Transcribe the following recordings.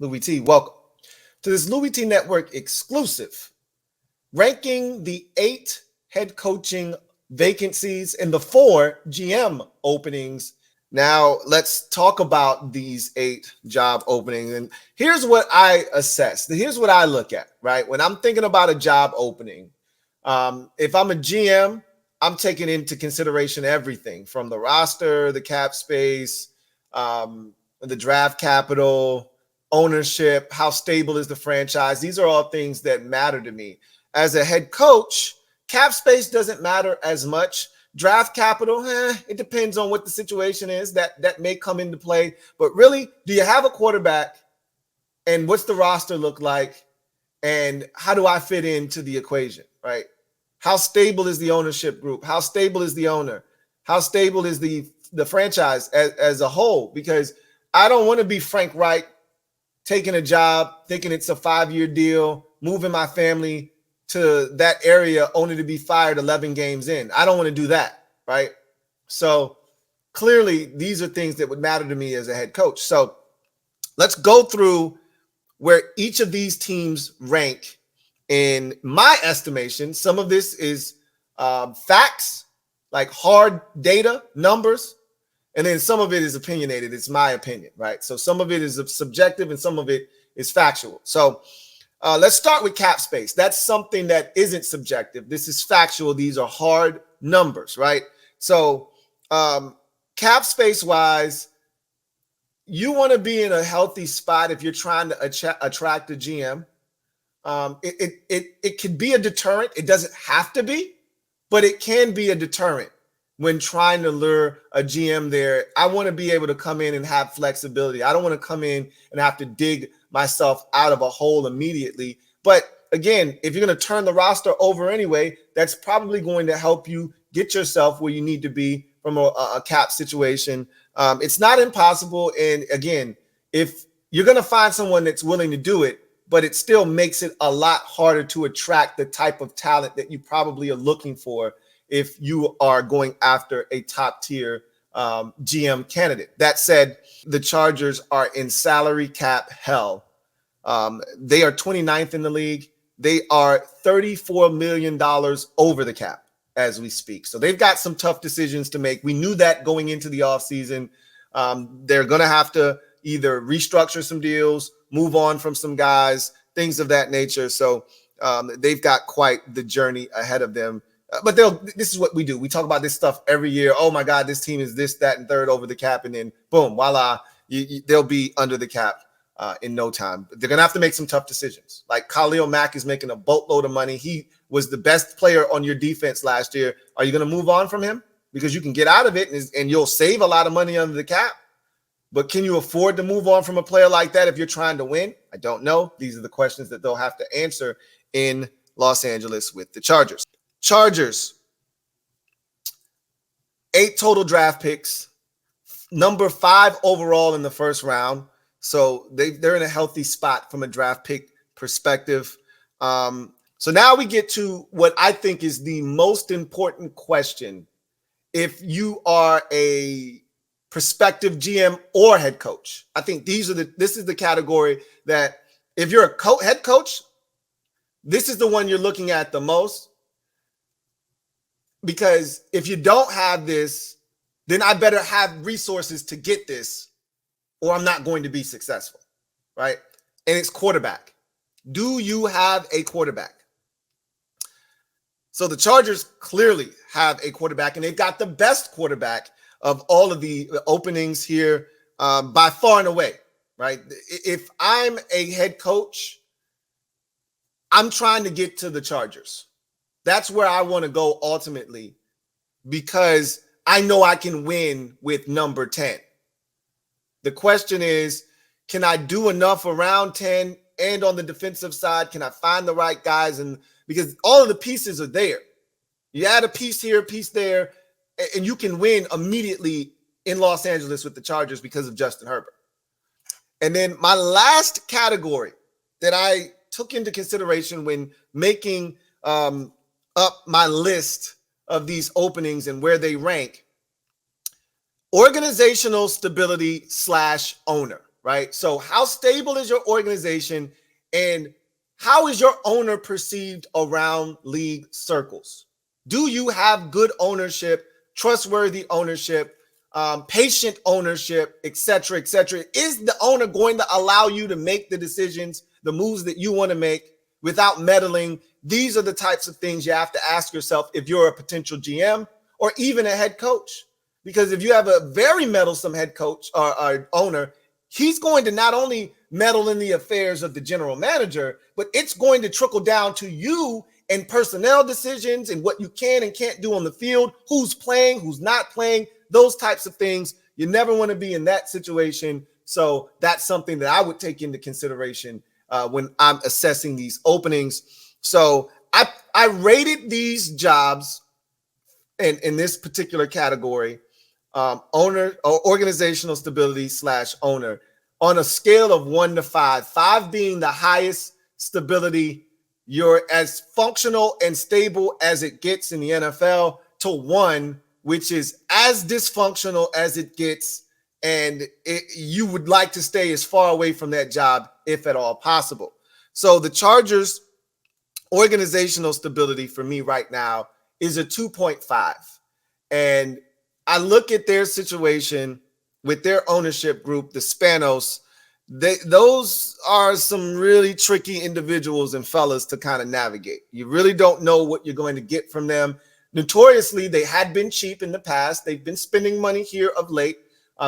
Louie T. Welcome to this Louie T Network exclusive, ranking the 8 head coaching vacancies and the 4 GM openings. Now, let's talk about these 8 job openings. And here's what I assess. Here's what I look at, right? When I'm thinking about a job opening, if I'm a GM, I'm taking into consideration everything from the roster, the cap space, the draft capital, ownership, how stable is the franchise. These are all things that matter to me. As a head coach, cap space doesn't matter as much. Draft capital, it depends on what the situation is. That may come into play. But really, do you have a quarterback? And what's the roster look like? And how do I fit into the equation, right? How stable is the ownership group? How stable is the owner? How stable is the franchise as a whole? Because I don't want to be Frank Wright, taking a job, thinking it's a 5-year deal, moving my family to that area only to be fired 11 games in. I don't want to do that, right? So clearly, these are things that would matter to me as a head coach. So let's go through where each of these teams rank in my estimation. Some of this is facts, like hard data, numbers, and then some of it is opinionated. It's my opinion, right? So some of it is subjective and some of it is factual. So let's start with cap space. That's something that isn't subjective. This is factual. These are hard numbers, right? So cap space wise, you want to be in a healthy spot if you're trying to attract a GM. It can be a deterrent. It doesn't have to be, but it can be a deterrent when trying to lure a GM there. I want to be able to come in and have flexibility. I don't want to come in and have to dig myself out of a hole immediately. But again, if you're going to turn the roster over anyway, that's probably going to help you get yourself where you need to be from a cap situation. It's not impossible. And again, if you're going to find someone that's willing to do it, but it still makes it a lot harder to attract the type of talent that you probably are looking for if you are going after a top tier GM candidate. That said, the Chargers are in salary cap hell. They are 29th in the league. They are $34 million over the cap as we speak. So they've got some tough decisions to make. We knew that going into the offseason. They're going to have to either restructure some deals, move on from some guys, things of that nature. So they've got quite the journey ahead of them. But this is what we do. We talk about this stuff every year. Oh, my God, this team is this, that, and third over the cap. And then, boom, voila, they'll be under the cap in no time. They're going to have to make some tough decisions. Like Khalil Mack is making a boatload of money. He was the best player on your defense last year. Are you going to move on from him? Because you can get out of it and you'll save a lot of money under the cap. But can you afford to move on from a player like that if you're trying to win? I don't know. These are the questions that they'll have to answer in Los Angeles with the Chargers. Chargers, 8 total draft picks, number 5 overall in the first round. So they're in a healthy spot from a draft pick perspective. So now we get to what I think is the most important question. If you are a prospective GM or head coach, I think this is the category that if you're a head coach, this is the one you're looking at the most. Because if you don't have this, then I better have resources to get this, or I'm not going to be successful, right? And it's quarterback. Do you have a quarterback? So the Chargers clearly have a quarterback, and they've got the best quarterback of all of the openings here by far and away, right? If I'm a head coach, I'm trying to get to the Chargers. That's where I want to go ultimately, because I know I can win with number 10. The question is, can I do enough around 10 and on the defensive side? Can I find the right guys? And because all of the pieces are there. You add a piece here, a piece there, and you can win immediately in Los Angeles with the Chargers because of Justin Herbert. And then my last category that I took into consideration when making up my list of these openings and where they rank: organizational stability / owner. right? So how stable is your organization, and how is your owner perceived around league circles? Do you have good ownership, trustworthy ownership, patient ownership, et cetera, et cetera? Is the owner going to allow you to make the decisions, the moves that you want to make without meddling? These are the types of things you have to ask yourself if you're a potential GM or even a head coach. Because if you have a very meddlesome head coach or owner, he's going to not only meddle in the affairs of the general manager, but it's going to trickle down to you and personnel decisions and what you can and can't do on the field, who's playing, who's not playing, those types of things. You never want to be in that situation. So that's something that I would take into consideration when I'm assessing these openings. So I rated these jobs in this particular category, owner or organizational stability / owner, on a scale of 1 to 5, 5 being the highest stability, you're as functional and stable as it gets in the NFL, to 1, which is as dysfunctional as it gets, and you would like to stay as far away from that job if at all possible. So the Chargers organizational stability for me right now is a 2.5. And I look at their situation with their ownership group, the Spanos. Those are some really tricky individuals and fellas to kind of navigate. You really don't know what you're going to get from them. Notoriously, they had been cheap in the past. They've been spending money here of late,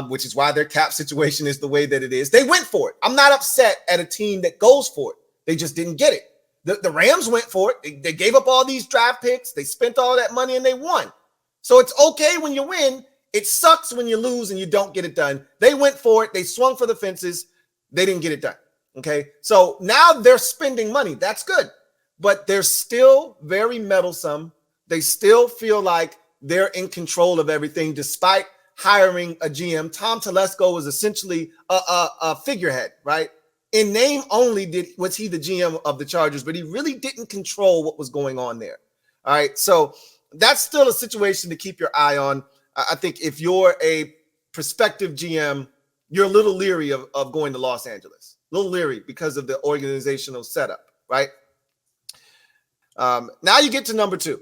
which is why their cap situation is the way that it is. They went for it. I'm not upset at a team that goes for it. They just didn't get it. The Rams went for it. They gave up all these draft picks. They spent all that money and they won. So it's okay when you win. It sucks when you lose and you don't get it done. They went for it. They swung for the fences. They didn't get it done. Okay. So now they're spending money. That's good. But they're still very meddlesome. They still feel like they're in control of everything despite hiring a GM. Tom Telesco was essentially a figurehead, right? In name only was he the GM of the Chargers, but he really didn't control what was going on there. All right. So that's still a situation to keep your eye on. I think if you're a prospective GM, you're a little leery of going to Los Angeles, a little leery because of the organizational setup, right? Now you get to number 2.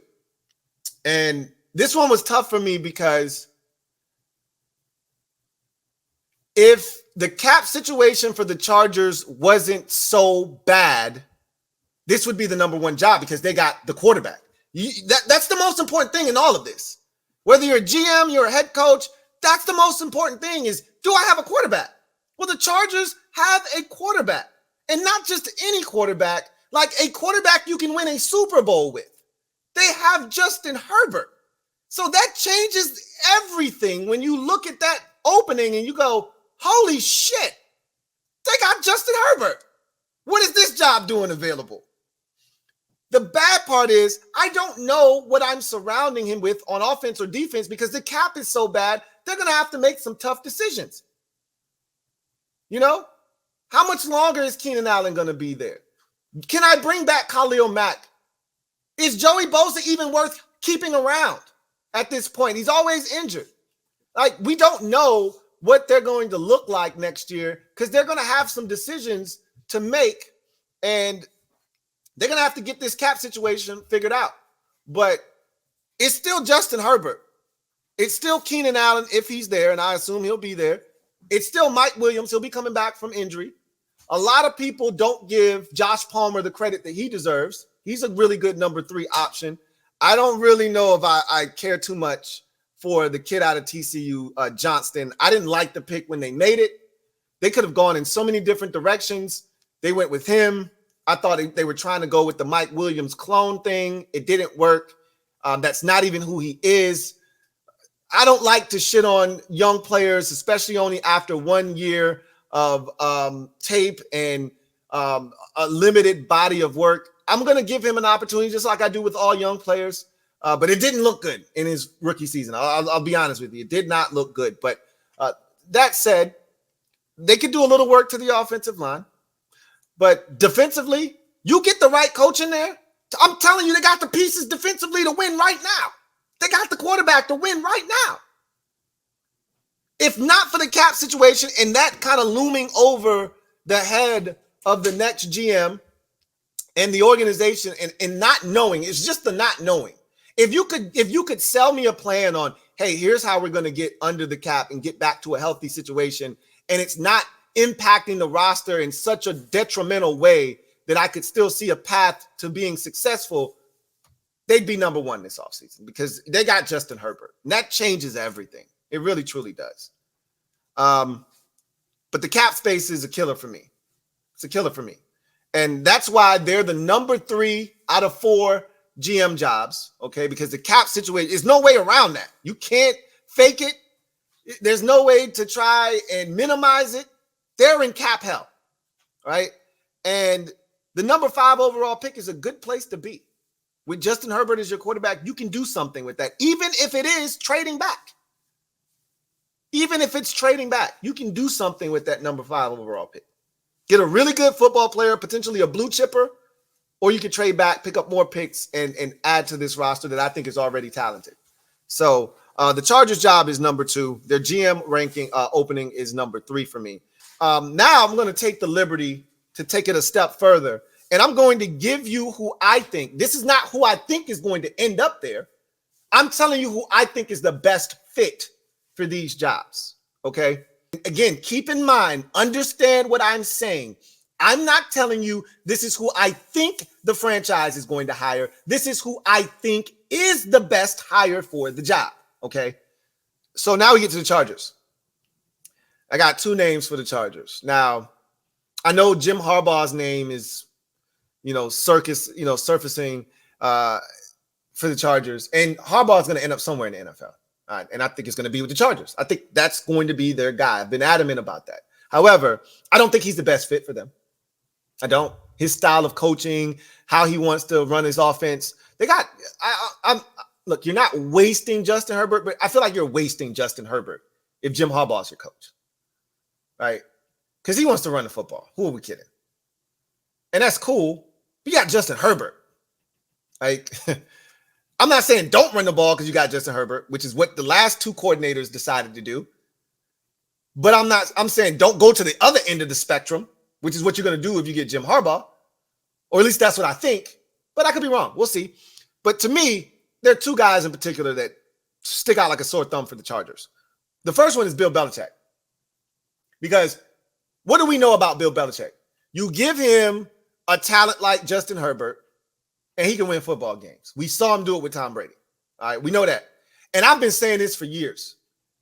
And this one was tough for me because if the cap situation for the Chargers wasn't so bad, this would be the number 1 job because they got the quarterback. That's the most important thing in all of this. Whether you're a GM, you're a head coach, that's the most important thing is, do I have a quarterback? Well, the Chargers have a quarterback, and not just any quarterback, like a quarterback you can win a Super Bowl with. They have Justin Herbert. So that changes everything when you look at that opening and you go, holy shit, they got Justin Herbert. What is this job doing available? The bad part is I don't know what I'm surrounding him with on offense or defense because the cap is so bad, they're going to have to make some tough decisions. You know, how much longer is Keenan Allen going to be there? Can I bring back Khalil Mack? Is Joey Bosa even worth keeping around at this point? He's always injured. Like, we don't know what they're going to look like next year because they're going to have some decisions to make, and they're going to have to get this cap situation figured out. But it's still Justin Herbert. It's still Keenan Allen if he's there, and I assume he'll be there. It's still Mike Williams. He'll be coming back from injury. A lot of people don't give Josh Palmer the credit that he deserves. He's a really good number 3 option. I don't really know if I care too much for the kid out of TCU, Johnston. I didn't like the pick when they made it. They could have gone in so many different directions. They went with him. I thought they were trying to go with the Mike Williams clone thing. It didn't work. That's not even who he is. I don't like to shit on young players, especially only after 1 year of tape and a limited body of work. I'm going to give him an opportunity just like I do with all young players. But it didn't look good in his rookie season. I'll be honest with you. It did not look good. But that said, they could do a little work to the offensive line. But defensively, you get the right coach in there. I'm telling you, they got the pieces defensively to win right now. They got the quarterback to win right now. If not for the cap situation and that kind of looming over the head of the next GM and the organization and not knowing, it's just the not knowing. If you could sell me a plan on, hey, here's how we're going to get under the cap and get back to a healthy situation, and it's not impacting the roster in such a detrimental way that I could still see a path to being successful, they'd be number one this offseason because they got Justin Herbert. And that changes everything. It really, truly does. But the cap space is a killer for me. It's a killer for me. And that's why they're the number 3 out of 4 GM jobs, okay? Because the cap situation, there's no way around that. You can't fake it. There's no way to try and minimize it. They're in cap hell, right? And the number 5 overall pick is a good place to be. With Justin Herbert as your quarterback, you can do something with that, even if it is trading back. Even if it's trading back, you can do something with that number 5 overall pick. Get a really good football player, potentially a blue chipper, or you can trade back, pick up more picks, and add to this roster that I think is already talented. So the Chargers job is number 2. Their GM ranking opening is number 3 for me. Now I'm going to take the liberty to take it a step further, and I'm going to give you who I think. This is not who I think is going to end up there. I'm telling you who I think is the best fit for these jobs, okay? Again, keep in mind, understand what I'm saying. I'm not telling you this is who I think the franchise is going to hire. This is who I think is the best hire for the job, okay? So now we get to the Chargers. I got 2 names for the Chargers. Now, I know Jim Harbaugh's name is, surfacing for the Chargers, and Harbaugh's going to end up somewhere in the NFL. And I think it's going to be with the Chargers. I think that's going to be their guy. I've been adamant about that. However, I don't think he's the best fit for them. I don't. His style of coaching, how he wants to run his offense. Look, you're not wasting Justin Herbert, but I feel like you're wasting Justin Herbert if Jim Harbaugh's your coach, right? Because he wants to run the football. Who are we kidding? And that's cool. But you got Justin Herbert. Like, I'm not saying don't run the ball because you got Justin Herbert, which is what the last 2 coordinators decided to do. But I'm saying don't go to the other end of the spectrum, which is what you're going to do if you get Jim Harbaugh. Or at least that's what I think. But I could be wrong. We'll see. But to me, there are 2 guys in particular that stick out like a sore thumb for the Chargers. The first one is Bill Belichick. Because what do we know about Bill Belichick? You give him a talent like Justin Herbert, and he can win football games. We saw him do it with Tom Brady. All right, we know that. And I've been saying this for years,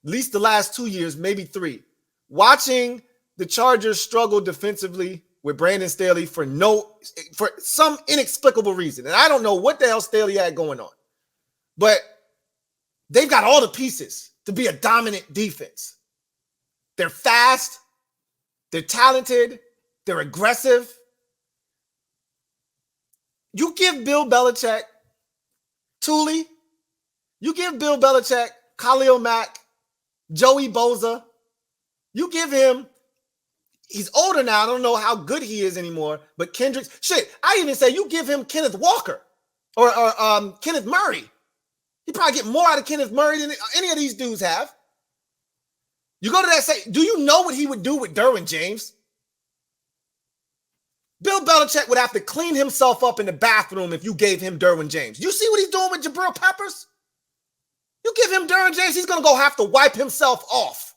at least the last 2 years, maybe 3. Watching the Chargers struggle defensively with Brandon Staley for some inexplicable reason. And I don't know what the hell Staley had going on. But they've got all the pieces to be a dominant defense. They're fast. They're talented. They're aggressive. You give Bill Belichick Thule. You give Bill Belichick Khalil Mack, Joey Bosa. You give him, he's older now. I don't know how good he is anymore, but Kendricks. Shit, I even say you give him Kenneth Walker or Kenneth Murray. He probably get more out of Kenneth Murray than any of these dudes have. You go to that say, do you know what he would do with Derwin James? Bill Belichick would have to clean himself up in the bathroom if you gave him Derwin James. You see what he's doing with Jabril Peppers? You give him Derwin James, he's going to go have to wipe himself off.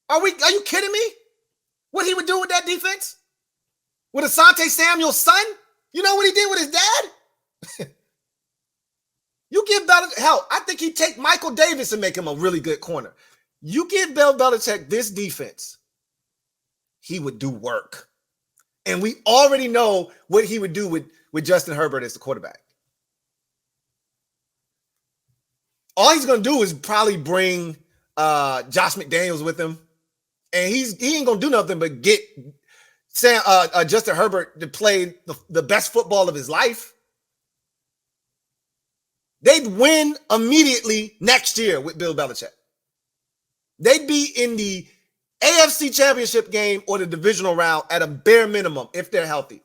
Are you kidding me? What he would do with that defense? With Asante Samuel's son? You know what he did with his dad? You give Belichick, hell, I think he'd take Michael Davis and make him a really good corner. You give Bill Belichick this defense, he would do work. And we already know what he would do with Justin Herbert as the quarterback. All he's going to do is probably bring Josh McDaniels with him. And he ain't going to do nothing but get Justin Herbert to play the best football of his life. They'd win immediately next year with Bill Belichick. They'd be in the AFC Championship game or the divisional round at a bare minimum if they're healthy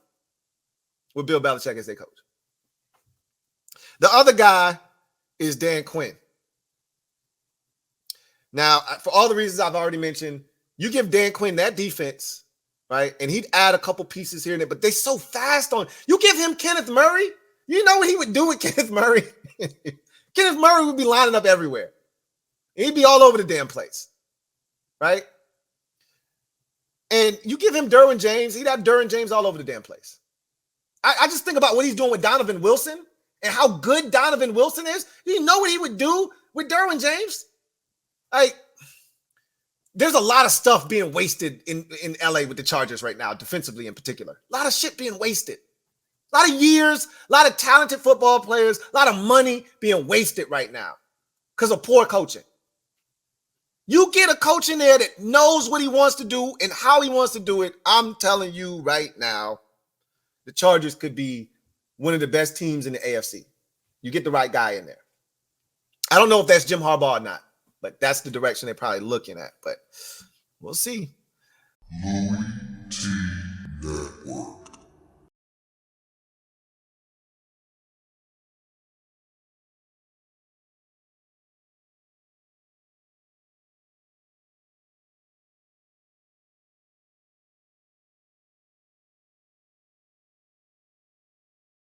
with Bill Belichick as their coach. The other guy is Dan Quinn. Now, for all the reasons I've already mentioned, you give Dan Quinn that defense, right? And he'd add a couple pieces here and there, but they're so fast on. You give him Kenneth Murray, you know what he would do with Kenneth Murray? Kenneth Murray would be lining up everywhere. He'd be all over the damn place, right? And you give him Derwin James, he'd have Derwin James all over the damn place. I just think about what he's doing with Donovan Wilson and how good Donovan Wilson is. You know what he would do with Derwin James? Like, there's a lot of stuff being wasted in LA with the Chargers right now, defensively in particular. A lot of shit being wasted. A lot of years, a lot of talented football players, a lot of money being wasted right now because of poor coaching. You get a coach in there that knows what he wants to do and how he wants to do it. I'm telling you right now, the Chargers could be one of the best teams in the AFC. You get the right guy in there. I don't know if that's Jim Harbaugh or not, but that's the direction they're probably looking at. But we'll see. Louie T Network.